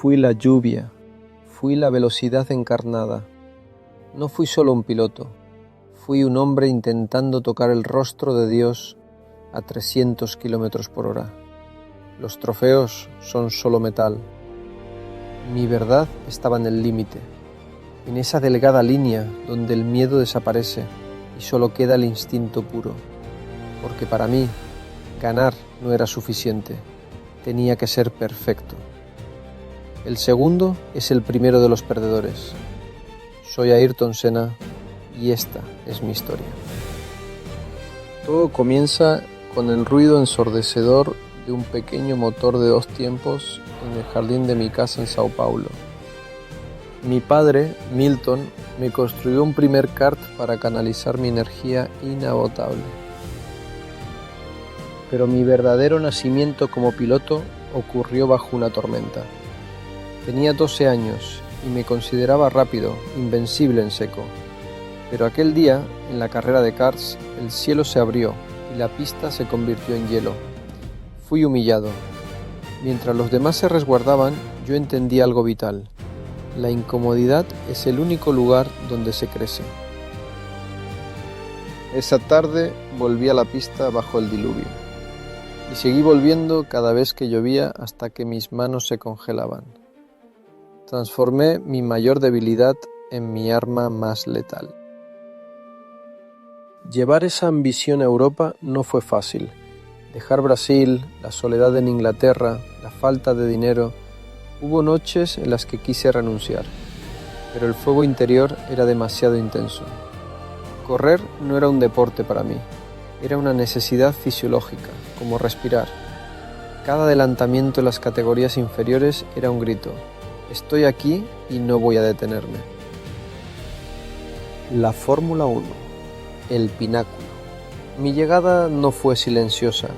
Fui la lluvia, fui la velocidad encarnada. No fui solo un piloto, fui un hombre intentando tocar el rostro de Dios a 300 km/h. Los trofeos son solo metal. Mi verdad estaba en el límite, en esa delgada línea donde el miedo desaparece y solo queda el instinto puro. Porque para mí, ganar no era suficiente, tenía que ser perfecto. El segundo es el primero de los perdedores. Soy Ayrton Senna y esta es mi historia. Todo comienza con el ruido ensordecedor de un pequeño motor de 2 tiempos en el jardín de mi casa en Sao Paulo. Mi padre, Milton, me construyó un primer kart para canalizar mi energía inagotable. Pero mi verdadero nacimiento como piloto ocurrió bajo una tormenta. Tenía 12 años y me consideraba rápido, invencible en seco. Pero aquel día, en la carrera de karts, el cielo se abrió y la pista se convirtió en hielo. Fui humillado. Mientras los demás se resguardaban, yo entendí algo vital. La incomodidad es el único lugar donde se crece. Esa tarde volví a la pista bajo el diluvio. Y seguí volviendo cada vez que llovía hasta que mis manos se congelaban. Transformé mi mayor debilidad en mi arma más letal. Llevar esa ambición a Europa no fue fácil. Dejar Brasil, la soledad en Inglaterra, la falta de dinero. Hubo noches en las que quise renunciar, pero el fuego interior era demasiado intenso. Correr no era un deporte para mí, era una necesidad fisiológica, como respirar. Cada adelantamiento en las categorías inferiores era un grito. Estoy aquí y no voy a detenerme. La Fórmula 1, el pináculo. Mi llegada no fue silenciosa,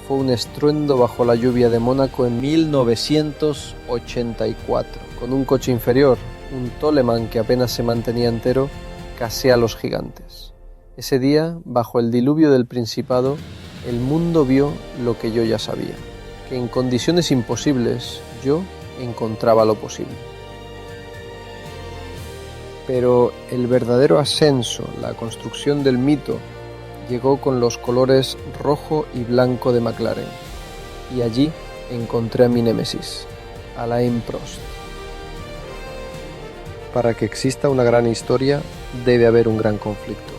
fue un estruendo bajo la lluvia de Mónaco en 1984. Con un coche inferior, un Toleman que apenas se mantenía entero, casé a los gigantes. Ese día, bajo el diluvio del Principado, el mundo vio lo que yo ya sabía, que en condiciones imposibles yo encontraba lo posible. Pero el verdadero ascenso, la construcción del mito, llegó con los colores rojo y blanco de McLaren, y allí encontré a mi némesis, Alain Prost. Para que exista una gran historia, debe haber un gran conflicto.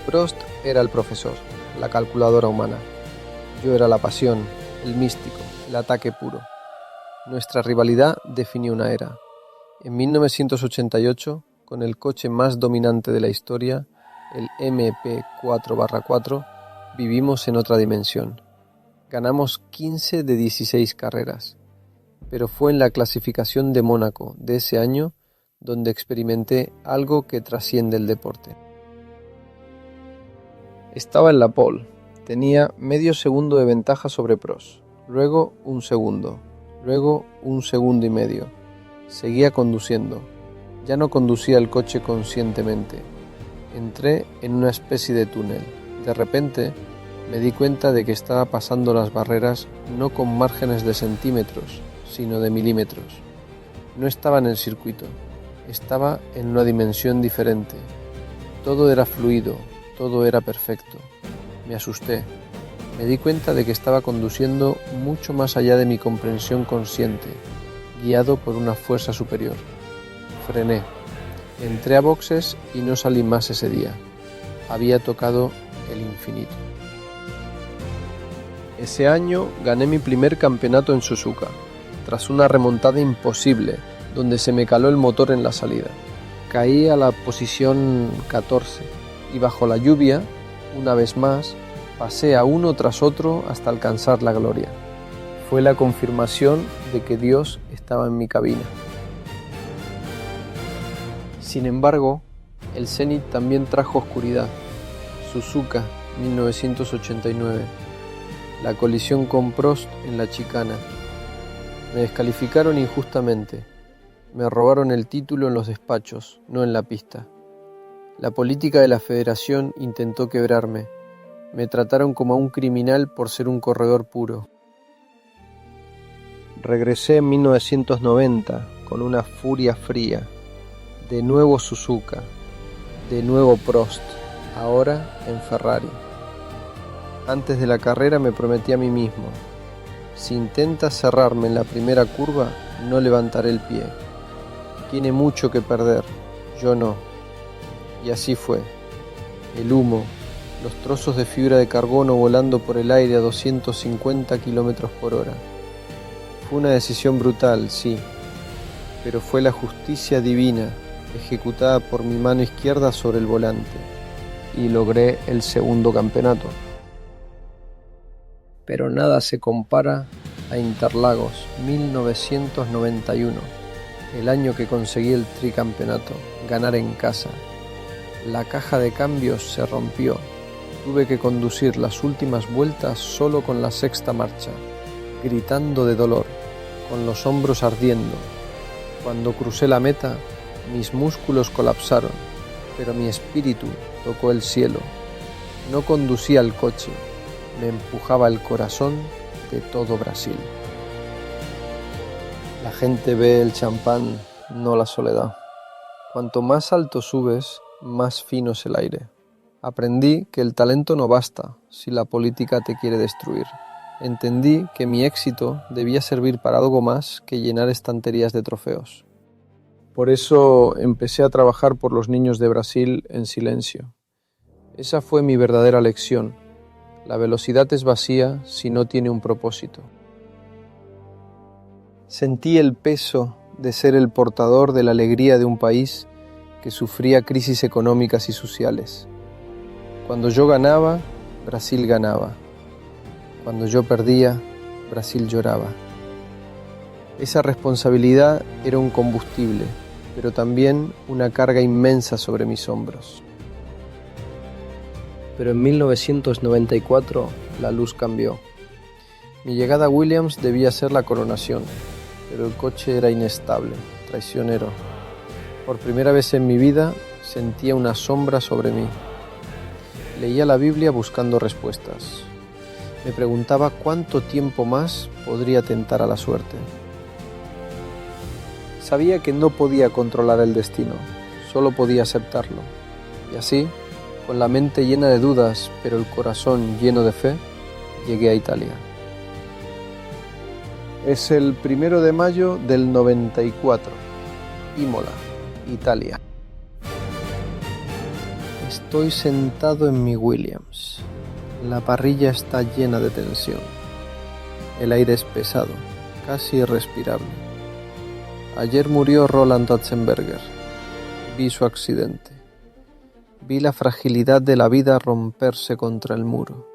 Prost era el profesor, la calculadora humana. Yo era la pasión, el místico, el ataque puro. Nuestra rivalidad definió una era. En 1988, con el coche más dominante de la historia, el MP4/4, vivimos en otra dimensión. Ganamos 15 de 16 carreras, pero fue en la clasificación de Mónaco de ese año donde experimenté algo que trasciende el deporte. Estaba en la pole, tenía medio segundo de ventaja sobre Prost, luego un segundo, luego un segundo y medio. Seguía conduciendo, ya no conducía el coche conscientemente. Entré en una especie de túnel. De repente me di cuenta de que estaba pasando las barreras no con márgenes de centímetros, sino de milímetros. No estaba en el circuito, estaba en una dimensión diferente. Todo era fluido, todo era perfecto. Me asusté. Me di cuenta de que estaba conduciendo mucho más allá de mi comprensión consciente, guiado por una fuerza superior. Frené. Entré a boxes y no salí más ese día. Había tocado el infinito. Ese año gané mi primer campeonato en Suzuka, tras una remontada imposible, donde se me caló el motor en la salida. Caí a la posición 14 y bajo la lluvia, una vez más, pasé a uno tras otro hasta alcanzar la gloria. Fue la confirmación de que Dios estaba en mi cabina. Sin embargo, el Zenit también trajo oscuridad. Suzuka, 1989. La colisión con Prost en la chicana. Me descalificaron injustamente. Me robaron el título en los despachos, no en la pista. La política de la federación intentó quebrarme. Me trataron como a un criminal por ser un corredor puro. Regresé en 1990 con una furia fría. De nuevo Suzuka, de nuevo Prost, ahora en Ferrari. Antes de la carrera me prometí a mí mismo: si intentas cerrarme en la primera curva, no levantaré el pie. Tiene mucho que perder, yo no. Y así fue. El humo, los trozos de fibra de carbono volando por el aire a 250 km por hora. Fue una decisión brutal, sí, pero fue la justicia divina ejecutada por mi mano izquierda sobre el volante, y logré el segundo campeonato. Pero nada se compara a Interlagos 1991, el año que conseguí el tricampeonato, ganar en casa. La caja de cambios se rompió. Tuve que conducir las últimas vueltas solo con la sexta marcha, gritando de dolor, con los hombros ardiendo. Cuando crucé la meta, mis músculos colapsaron, pero mi espíritu tocó el cielo. No conducía el coche, me empujaba el corazón de todo Brasil. La gente ve el champán, no la soledad. Cuanto más alto subes, más fino es el aire. Aprendí que el talento no basta si la política te quiere destruir. Entendí que mi éxito debía servir para algo más que llenar estanterías de trofeos. Por eso empecé a trabajar por los niños de Brasil en silencio. Esa fue mi verdadera lección. La velocidad es vacía si no tiene un propósito. Sentí el peso de ser el portador de la alegría de un país que sufría crisis económicas y sociales. Cuando yo ganaba, Brasil ganaba. Cuando yo perdía, Brasil lloraba. Esa responsabilidad era un combustible, pero también una carga inmensa sobre mis hombros. Pero en 1994 la luz cambió. Mi llegada a Williams debía ser la coronación, pero el coche era inestable, traicionero. Por primera vez en mi vida sentía una sombra sobre mí. Leía la Biblia buscando respuestas. Me preguntaba cuánto tiempo más podría tentar a la suerte. Sabía que no podía controlar el destino, solo podía aceptarlo. Y así, con la mente llena de dudas, pero el corazón lleno de fe, llegué a Italia. Es el 1 de mayo del 94, Imola, Italia. Estoy sentado en mi Williams. La parrilla está llena de tensión. El aire es pesado, casi irrespirable. Ayer murió Roland Ratzenberger. Vi su accidente. Vi la fragilidad de la vida romperse contra el muro.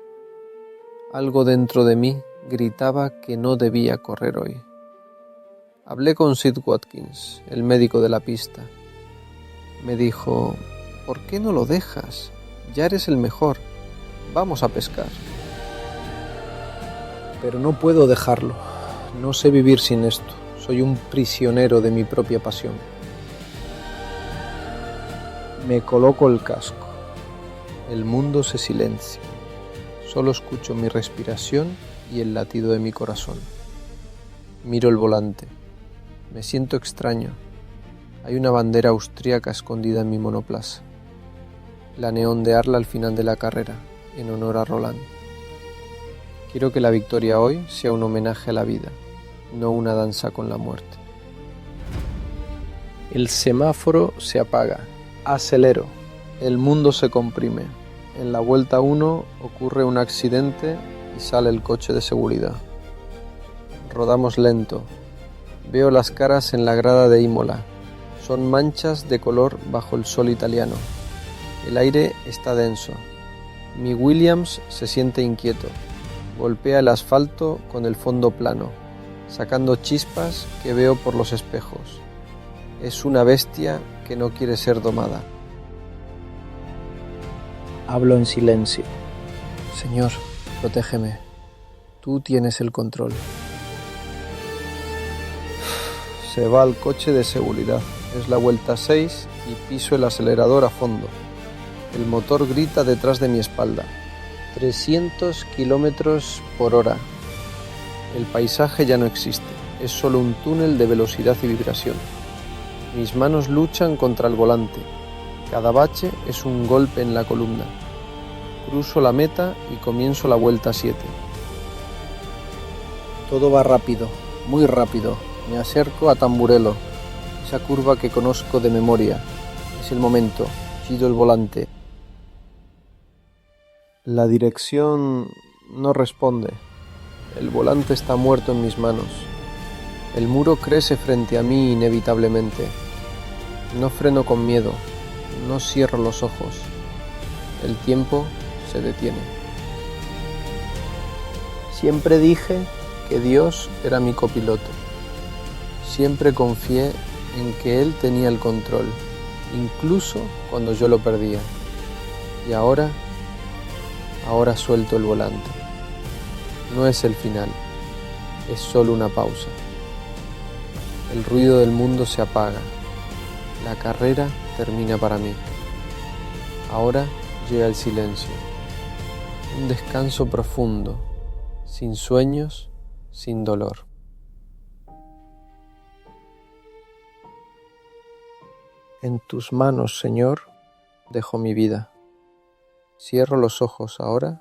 Algo dentro de mí gritaba que no debía correr hoy. Hablé con Sid Watkins, el médico de la pista. Me dijo: ¿por qué no lo dejas? Ya eres el mejor. Vamos a pescar. Pero no puedo dejarlo. No sé vivir sin esto. Soy un prisionero de mi propia pasión. Me coloco el casco. El mundo se silencia. Solo escucho mi respiración y el latido de mi corazón. Miro el volante. Me siento extraño. Hay una bandera austríaca escondida en mi monoplaza. Planeo ondearla al final de la carrera, en honor a Roland. Quiero que la victoria hoy sea un homenaje a la vida, no una danza con la muerte. El semáforo se apaga. Acelero. El mundo se comprime. En la vuelta 1 ocurre un accidente y sale el coche de seguridad. Rodamos lento. Veo las caras en la grada de Imola. Son manchas de color bajo el sol italiano. El aire está denso. Mi Williams se siente inquieto. Golpea el asfalto con el fondo plano, sacando chispas que veo por los espejos. Es una bestia que no quiere ser domada. Hablo en silencio. Señor, protégeme. Tú tienes el control. Se va al coche de seguridad. Es la vuelta 6 y piso el acelerador a fondo. El motor grita detrás de mi espalda. 300 km/h. El paisaje ya no existe. es solo un túnel de velocidad y vibración. Mis manos luchan contra el volante. Cada bache es un golpe en la columna. Cruzo la meta y comienzo la vuelta 7. Todo va rápido, muy rápido. Me acerco a Tamburello, esa curva que conozco de memoria. Es el momento. Giro el volante. La dirección no responde. El volante está muerto en mis manos. El muro crece frente a mí inevitablemente. No freno con miedo. No cierro los ojos. El tiempo se detiene. Siempre dije que Dios era mi copiloto. Siempre confié en que Él tenía el control, incluso cuando yo lo perdía. Y ahora suelto el volante. No es el final, es solo una pausa. El ruido del mundo se apaga. La carrera termina para mí. Ahora llega el silencio. Un descanso profundo, sin sueños, sin dolor. En tus manos, Señor, dejo mi vida. Cierro los ojos ahora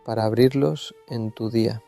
para abrirlos en tu día.